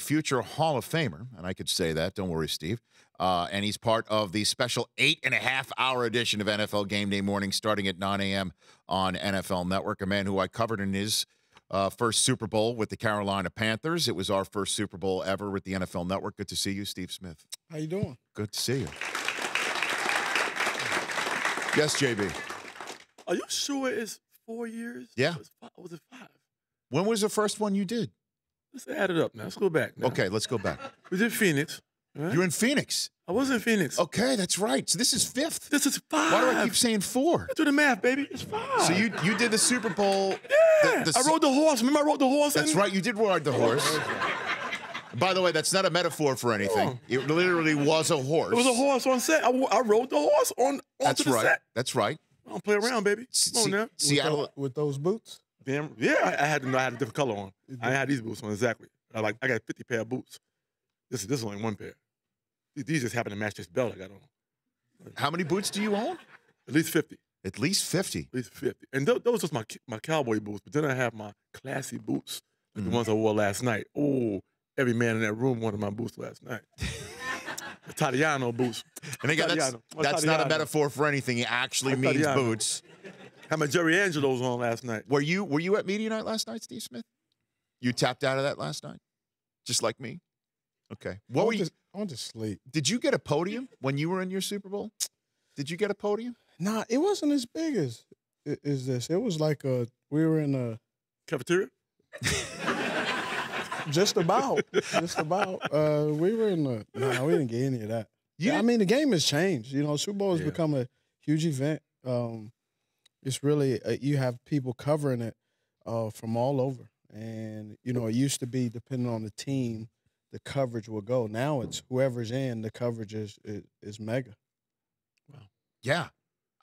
future Hall of Famer, and I could say that. Don't worry, Steve. And he's part of the special 8.5-hour edition of NFL Game Day Morning starting at 9 a.m. on NFL Network, a man who I covered in his first Super Bowl with the Carolina Panthers. It was our first Super Bowl ever with the NFL Network. Good to see you, Steve Smith. How you doing? Good to see you. Yes, JB. Are you sure it's 4 years? Yeah. Was it 5? When was the first one you did? Let's add it up now. Let's go back now. Okay, let's go back. We did Phoenix. Right? You're in Phoenix. I was in Phoenix. Okay, that's right. So this is 5th. This is 5. Why do I keep saying 4? Do the math, baby. It's 5. So you did the Super Bowl. Yeah. I rode the horse. Remember I rode the horse? That's right. You did ride the horse. By the way, that's not a metaphor for anything. It literally was a horse. It was a horse on set. I rode the horse onto the set. That's right. I don't play around, baby. Come on now. Seattle with those boots. Damn. Yeah, I had a different color on. I had these boots on exactly. I got 50 pair of boots. This is only one pair. These just happen to match this belt I got on. How many boots do you own? At least 50. At least 50. At least 50. And those are my cowboy boots. But then I have my classy boots, like the ones I wore last night. Oh, every man in that room wanted my boots last night. The Tatiano boots. And again, that's not a metaphor for anything. He actually means boots. Had my Jerry Angelos on last night. Were you at media night last night, Steve Smith? You tapped out of that last night, just like me. Okay. What were you? I went to sleep. Did you get a podium when you were in your Super Bowl? Did you get a podium? Nah, it wasn't as big as this. It was like we were in a cafeteria. Just about. We were in the. No, we didn't get any of that. Yeah, I mean the game has changed. You know, Super Bowl has become a huge event. It's really you have people covering it from all over, and you know it used to be depending on the team. The coverage will go. Now it's whoever's in, the coverage is mega. Wow. Yeah.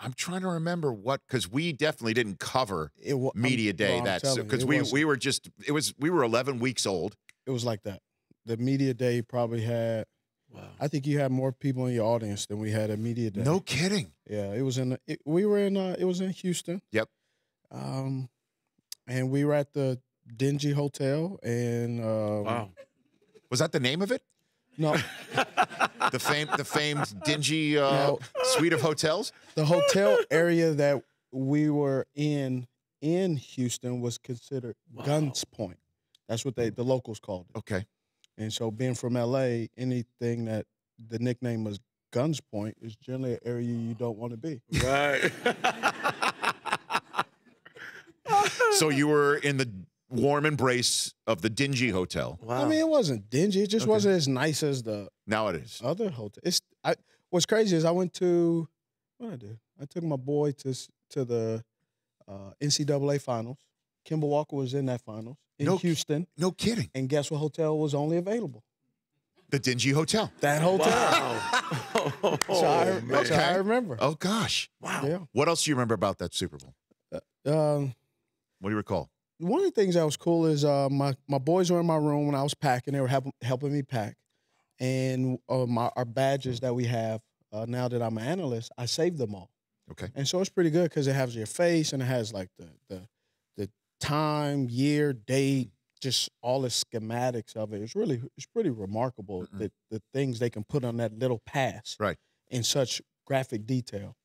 I'm trying to remember because we definitely didn't cover media day because we were 11 weeks old. It was like that. The media day probably had. Wow. I think you had more people in your audience than we had at media day. No kidding. Yeah, it was it was in Houston. Yep. And we were at the dingy hotel and. Wow. Was that the name of it? No. the famed dingy suite of hotels? The hotel area that we were in Houston was considered Guns Point. That's what the locals called it. Okay. And so being from L.A., anything that the nickname was Guns Point is generally an area you don't want to be. Right. So you were in the warm embrace of the dingy hotel. Wow. I mean, it wasn't dingy. It just wasn't as nice as the now it is other hotel. What's crazy is I went to what I did. I took my boy to the NCAA finals. Kemba Walker was in that finals in Houston. No kidding. And guess what hotel was only available? The dingy hotel. That hotel. Wow. So I remember. Oh gosh. Wow. Yeah. What else do you remember about that Super Bowl? What do you recall? One of the things that was cool is my boys were in my room when I was packing. They were helping me pack. And our badges that we have, now that I'm an analyst, I saved them all. Okay. And so it's pretty good because it has your face and it has like the time, year, date, just all the schematics of it. It's pretty remarkable the things they can put on that little pass in such graphic detail.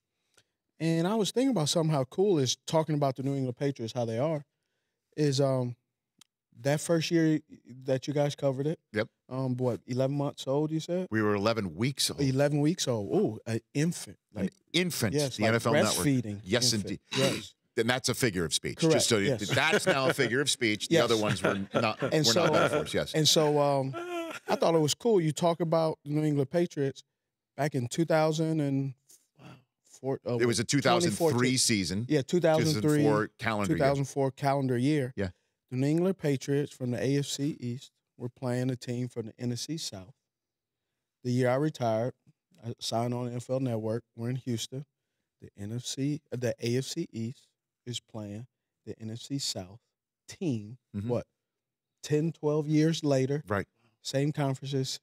And I was thinking about something how cool is talking about the New England Patriots, how they are. Is that first year that you guys covered it? Yep. 11 months old, you said? We were 11 weeks old. 11 weeks old. Oh, an infant. An infant. Yes, the like NFL breastfeeding. Network. Yes, infant. indeed. Yes. Then that's a figure of speech. Correct. Just so yes. That's now a figure of speech. The other ones were not. Not metaphors. Yes. And so I thought it was cool. You talk about the New England Patriots back in 2004. It was a 2003 season. Yeah, 2003 2004 calendar year. Yeah. The New England Patriots from the AFC East were playing a team from the NFC South. The year I retired, I signed on the NFL Network. We're in Houston. The AFC East is playing the NFC South team. 10, 12 years later. Right. Same conferences.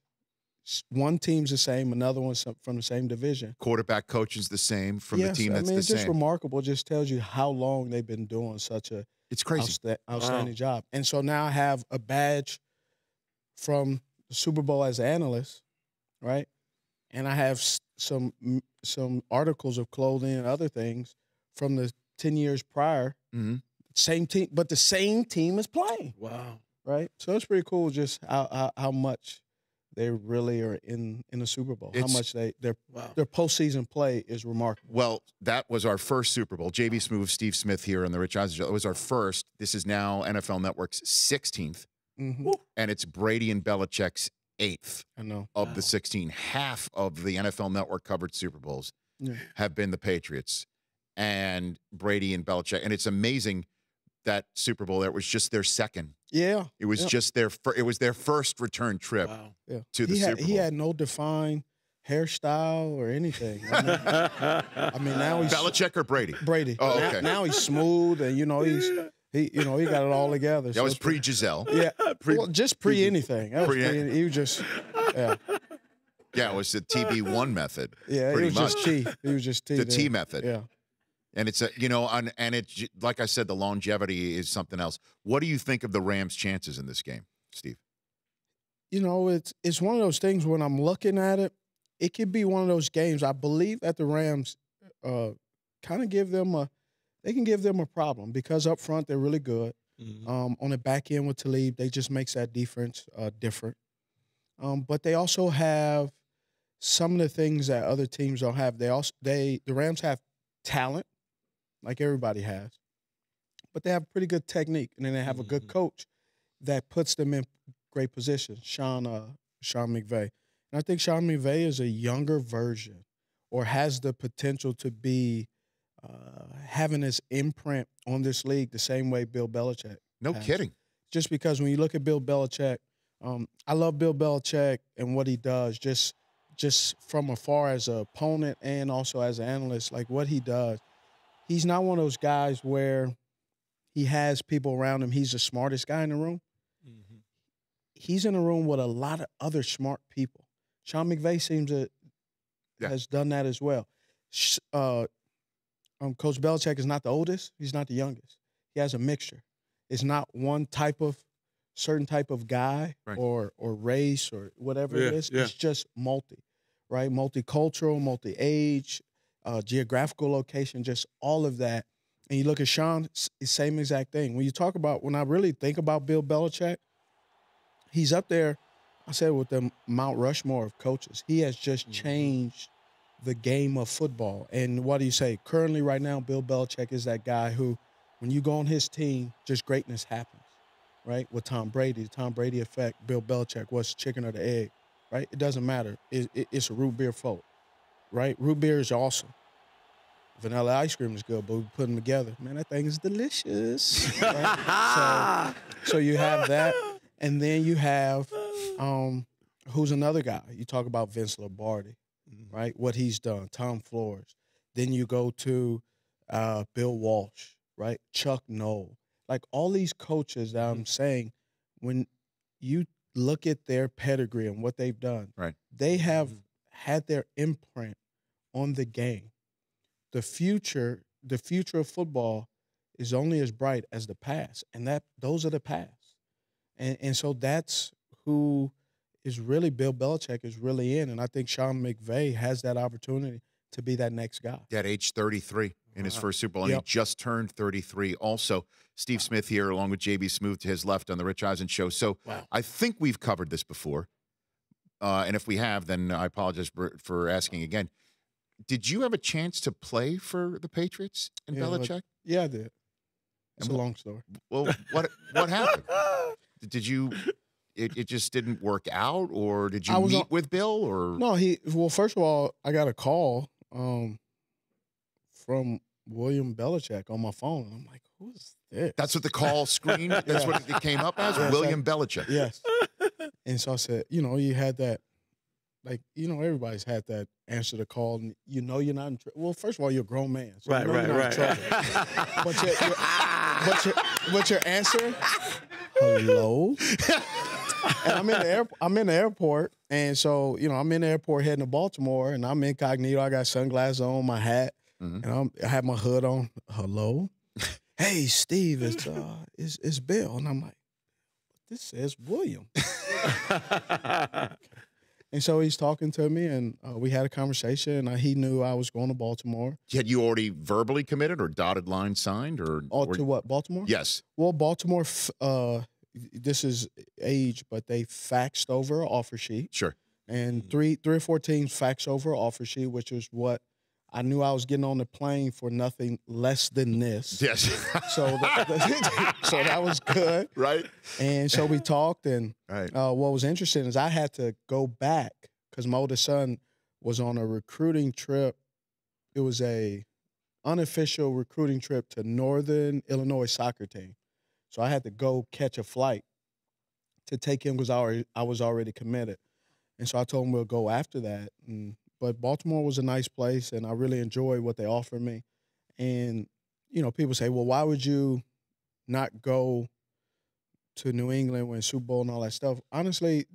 One team's the same, another one's from the same division. Quarterback coaching's the same from the team that's the same. It's just remarkable. It just tells you how long they've been doing such a it's crazy outstanding job. And so now I have a badge from the Super Bowl as an analyst, right? And I have some articles of clothing and other things from the 10 years prior. Mm-hmm. Same team, but the same team is playing. Wow. Right? So it's pretty cool just how much they really are in the Super Bowl. How much their postseason play is remarkable. Well, that was our first Super Bowl. JB Smoove, Steve Smith here on the Rich Eisen Show. It was our first. This is now NFL Network's 16th. Mm-hmm. And it's Brady and Belichick's 8th of the 16. Half of the NFL Network covered Super Bowls have been the Patriots and Brady and Belichick. And it's amazing that Super Bowl, that was just their second. Yeah. It was just their first return trip to the Super Bowl. He had no defined hairstyle or anything. I mean now he's Belichick or Brady? Brady. Oh, okay. Now he's smooth and he got it all together. That was pre-Giselle. Yeah. Just pre anything. He was just Yeah, it was the TB1 method. Yeah, pretty it was much. just T. He was just T. The T method. Yeah. And it's and it's like I said, the longevity is something else. What do you think of the Rams' chances in this game, Steve? It's one of those things when I'm looking at it, it could be one of those games. I believe that the Rams kind of give them a problem because up front they're really good. Mm-hmm. On the back end with Talib, they just makes that defense different. But they also have some of the things that other teams don't have. The Rams have talent, like everybody has, but they have pretty good technique, and then they have a good coach that puts them in great positions. Sean McVay, and I think Sean McVay is a younger version, or has the potential to be having his imprint on this league the same way Bill Belichick. No kidding. Just because when you look at Bill Belichick, I love Bill Belichick and what he does, just from afar as an opponent and also as an analyst, like what he does. He's not one of those guys where he has people around him. He's the smartest guy in the room. Mm-hmm. He's in a room with a lot of other smart people. Sean McVay seems to has done that as well. Coach Belichick is not the oldest. He's not the youngest. He has a mixture. It's not one certain type of guy or race or whatever it is. It's just right? Multicultural, multi-age, geographical location, just all of that. And you look at Sean, it's the same exact thing. When I really think about Bill Belichick, he's up there, I said, with the Mount Rushmore of coaches. He has just changed the game of football. And what do you say? Currently, right now, Bill Belichick is that guy who, when you go on his team, just greatness happens, right? With Tom Brady, the Tom Brady effect, Bill Belichick, what's chicken or the egg, right? It doesn't matter. It's a root beer float, right? Root beer is awesome. Vanilla ice cream is good, but we put them together. Man, that thing is delicious. Right? So you have that. And then you have who's another guy? You talk about Vince Lombardi, right? What he's done, Tom Flores. Then you go to Bill Walsh, right? Chuck Noll. Like all these coaches that I'm saying, when you look at their pedigree and what they've done, they have had their imprint on the game. The future of football is only as bright as the past, and those are the past. And so that's who is really Bill Belichick is really in, and I think Sean McVay has that opportunity to be that next guy. At age 33 in his first Super Bowl, and he just turned 33 also. Steve Smith here along with JB Smoove to his left on the Rich Eisen Show. So I think we've covered this before, and if we have, then I apologize for asking again. Did you have a chance to play for the Patriots and Belichick? Yeah, I did. It's a long story. Well, what happened? Did you? It just didn't work out, or did you meet with Bill? Or no, well, first of all, I got a call from William Belichick on my phone. I'm like, who's this? That's what the call screen. That's what it came up as. William Belichick. Yes. And so I said, you had that. Like, everybody's had that answer the call, and you're not in trouble. Well, first of all, you're a grown man. So right. But your answer, hello? And I'm in the airport, and so, I'm in the airport heading to Baltimore, and I'm incognito. I got sunglasses on, my hat, and I have my hood on. Hello? Hey, Steve, it's Bill. And I'm like, this says William. And so he's talking to me, and we had a conversation. And he knew I was going to Baltimore. Had you already verbally committed or dotted line signed? Or To what, Baltimore? Yes. Well, Baltimore, this is age, but they faxed over an offer sheet. Sure. And three or four teams faxed over an offer sheet, which is what I knew I was getting on the plane for nothing less than this. Yes. So that was good. Right. And so we talked, and Right. what was interesting is I had to go back because my oldest son was on a recruiting trip. It was a unofficial recruiting trip to Northern Illinois soccer team. So I had to go catch a flight to take him because I was already committed. And so I told him we'll go after that. But Baltimore was a nice place, and I really enjoyed what they offered me. And, people say, well, why would you not go to New England when Super Bowl and all that stuff? Honestly,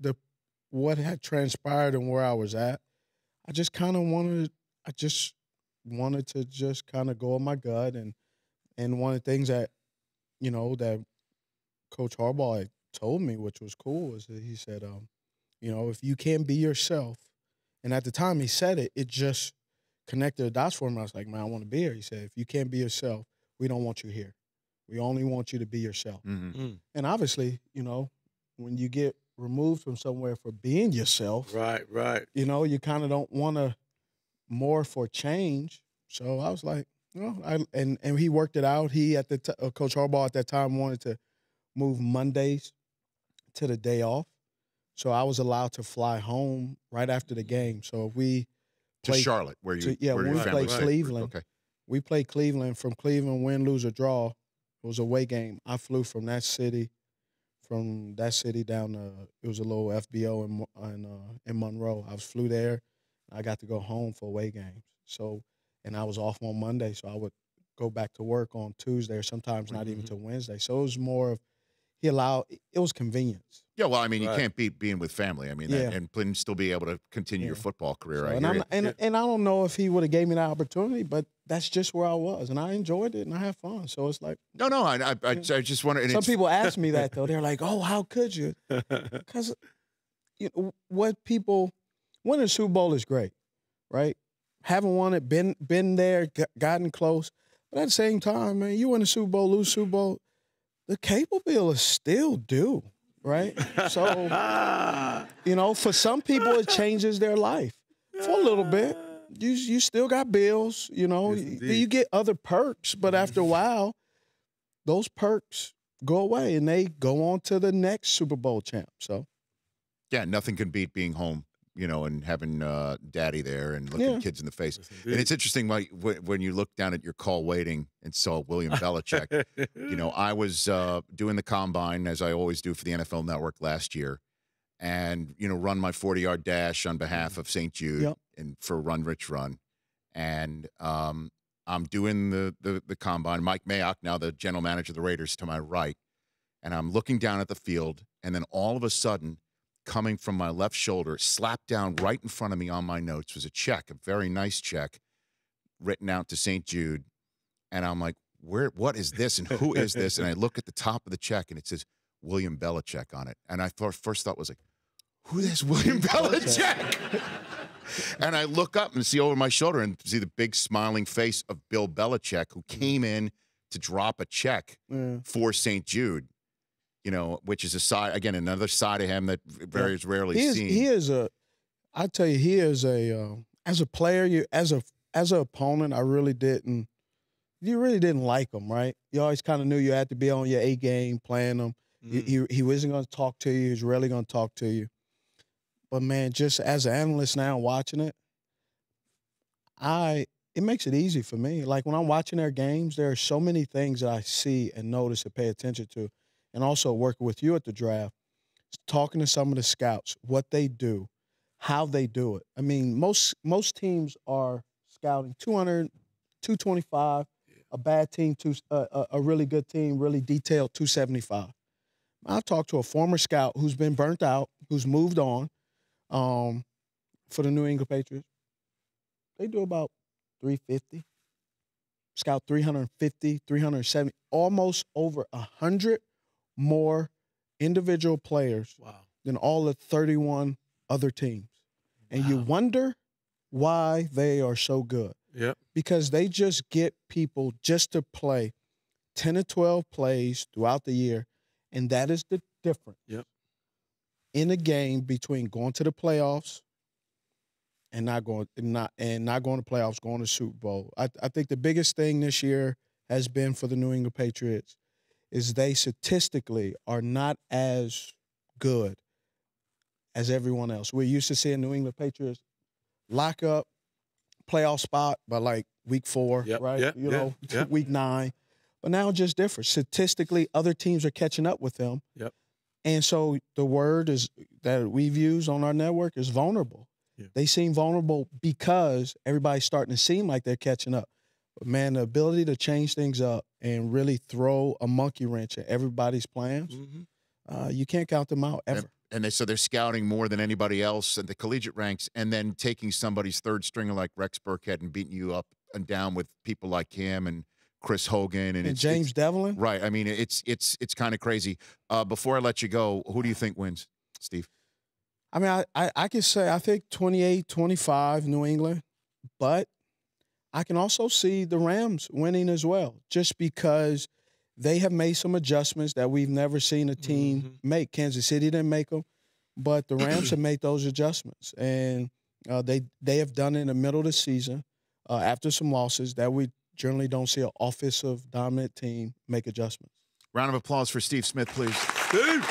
what had transpired and where I was at, I just wanted to just kind of go on my gut. And one of the things that, that Coach Harbaugh had told me, which was cool, is that he said, if you can't be yourself, and at the time he said it, it just connected the dots for me. I was like, man, I want to be here. He said, if you can't be yourself, we don't want you here. We only want you to be yourself. Mm-hmm. And obviously, when you get removed from somewhere for being yourself, right. You kind of don't want to morph or change. So I was like, and he worked it out. He Coach Harbaugh at that time wanted to move Mondays to the day off. So I was allowed to fly home right after the game. So we played to Charlotte, where you when we played Cleveland. Okay. We played Cleveland. From Cleveland, win, lose, or draw. It was a away game. I flew from that city down to, it was a little FBO in Monroe. I flew there. I got to go home for away games. So, and I was off on Monday, so I would go back to work on Tuesday, or sometimes not even till Wednesday. So it was more of, it was convenience. Yeah, well, I mean, you can't beat being with family. I mean, and still be able to continue your football career. So, and I don't know if he would have gave me that opportunity, but that's just where I was, and I enjoyed it, and I had fun. So it's like I just wonder. Some people ask me that though. They're like, "Oh, how could you?" Because winning a Super Bowl is great, right? Haven't won it, been there, gotten close, but at the same time, man, you win a Super Bowl, lose Super Bowl, the cable bill is still due. Right? So, for some people, it changes their life for a little bit. You still got bills, you get other perks, but after a while, those perks go away and they go on to the next Super Bowl champ. So, yeah, nothing can beat being home, and having daddy there and looking kids in the face. Yes, and it's interesting when you look down at your call waiting and saw William Belichick. I was doing the combine, as I always do for the NFL Network last year, and, run my 40-yard dash on behalf of St. Jude and for Run Rich Run. And I'm doing the combine. Mike Mayock, now the general manager of the Raiders, to my right. And I'm looking down at the field, and then all of a sudden, coming from my left shoulder, slapped down right in front of me on my notes was a check, a very nice check, written out to St. Jude. And I'm like, what is this? And who is this? And I look at the top of the check, and it says William Belichick on it. And first thought was like, who is William Belichick? And I look up and see over my shoulder and see the big smiling face of Bill Belichick, who came in to drop a check for St. Jude. Which is another side of him that very rarely seen. He is I tell you, he is as a player, as an opponent, you really didn't like him, right? You always kind of knew you had to be on your A game playing him. He wasn't going to talk to you. He was rarely going to talk to you. But man, just as an analyst now watching it, it makes it easy for me. Like when I'm watching their games, there are so many things that I see and notice and pay attention to. And also working with you at the draft, talking to some of the scouts, what they do, how they do it. I mean, most teams are scouting 200, 225, a bad team, a really good team, really detailed 275. I talked to a former scout who's been burnt out, who's moved on for the New England Patriots. They do about 350. Scout 350, 370, almost over 100 more individual players than all the 31 other teams. And you wonder why they are so good. Yep. Because they just get people just to play 10 to 12 plays throughout the year, and that is the difference in a game between going to the playoffs and not going to playoffs, going to Super Bowl. I think the biggest thing this year has been for the New England Patriots is they statistically are not as good as everyone else. We're used to seeing New England Patriots lock up playoff spot by like week 4, right? Week 9. But now it's just different. Statistically, other teams are catching up with them. Yep. And so the word is that we've used on our network is vulnerable. Yeah. They seem vulnerable because everybody's starting to seem like they're catching up. But, man, the ability to change things up and really throw a monkey wrench at everybody's plans, you can't count them out ever. And they're scouting more than anybody else at the collegiate ranks, and then taking somebody's third stringer like Rex Burkhead and beating you up and down with people like him and Chris Hogan and James Devlin. Right. I mean, it's kind of crazy. Before I let you go, who do you think wins, Steve? I mean, I can say I think 28-25 New England, but I can also see the Rams winning as well, just because they have made some adjustments that we've never seen a team make. Kansas City didn't make them, but the Rams have made those adjustments, and they have done it in the middle of the season after some losses that we generally don't see an offensive dominant team make adjustments. Round of applause for Steve Smith, please. Steve!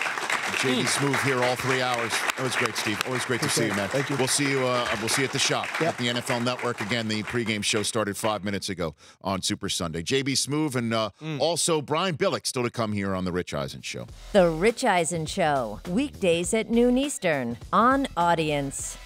JB Smooth here all 3 hours. That was great, Steve. Always great to see you, man. Thank you. We'll see you at the shop at the NFL Network. Again, the pregame show started 5 minutes ago on Super Sunday. JB Smooth and also Brian Billick still to come here on The Rich Eisen Show. The Rich Eisen Show, weekdays at noon Eastern on Audience.